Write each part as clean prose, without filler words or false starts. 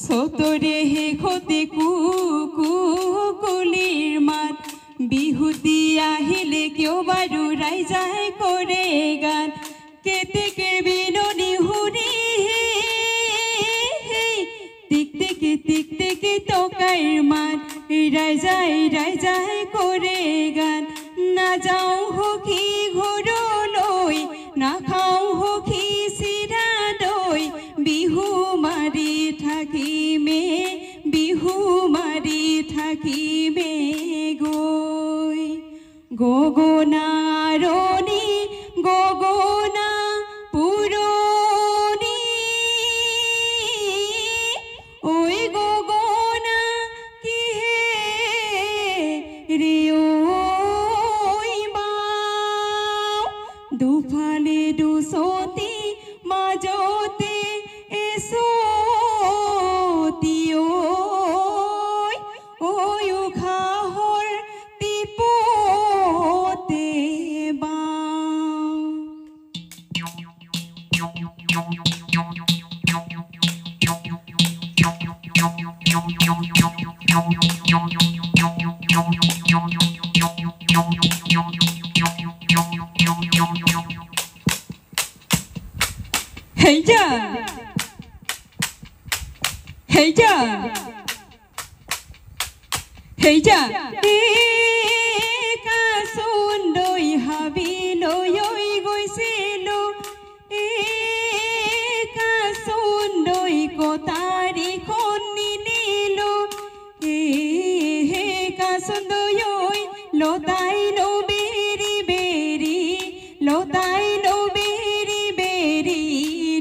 চতৰে শেষতে কুলিৰ মাত বিহুতি আহিলে কিয় বাৰু ৰাইজাই কৰে গান কেতেকে বিননি শুনি টিক টিকে টকাৰ মাত ৰাইজাই কৰে গান নাযাওঁ সখী ঘৰলৈ নাখাওঁ সখী চিৰা দৈ বিহু মাৰি থাকিমে গৈ গগনাৰণী গগনা পুৰণি ঐ গগনা কিহে ৰে দুফালে দুচতি মাজতে এচতি ঐ উশাহৰ টিপতে হেইজা কাচুন্দৈ হাবিলৈ গৈছিলো কাচুন্দৈ কটাৰীখন নিনিলো কাচুন্দৈ লতাই বেৰি বেৰি লতাই বেৰি বেৰি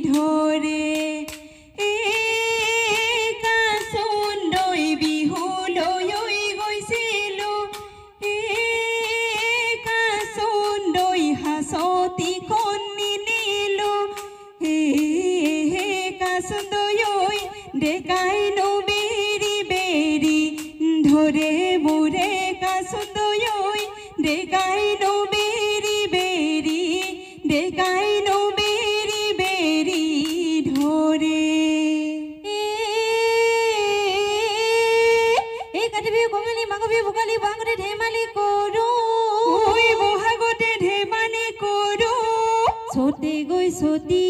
ধৰে ডেকাই বেৰি বেৰি ধৰে মোৰে কাচুন্দৈ ডেকাই বেৰি বেৰি ডেকাই বেৰি বেৰি ধৰে এই কাতি বিহু কঙালী মাঘ বিহু ভোগালী বহাগতে ধেমালি কৰোঁ বহাগতে ধেমালি কৰোঁ চতে গৈ চতি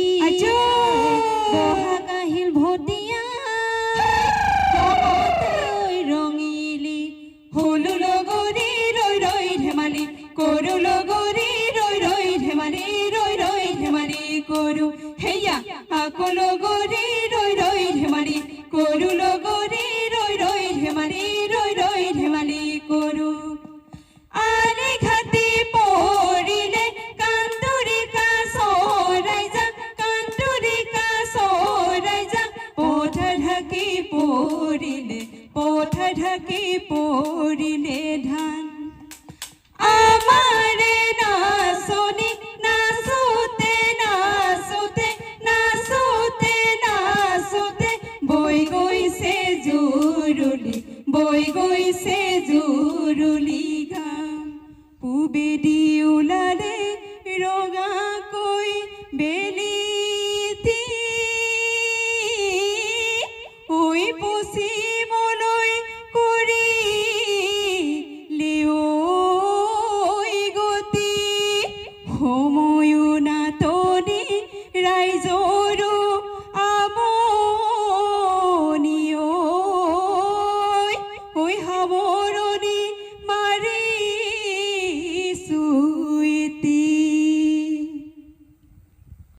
বহাগ আহিল ভটিয়া ৰঙিলি হলো লগৰী ৰৈ ধেমালি কৰো লগৰী ৰৈ ধেমালি কৰো হেয়া আকৌ লগৰী ৰৈ ধেমালি কৰো লগৰী ৰৈ ধেমালি কৰো আলি ঘাটি পৰিলে কান্দুৰিকা চৰাই যাক পথ ঢাকি পৰিলে ধান আমাৰে নাচ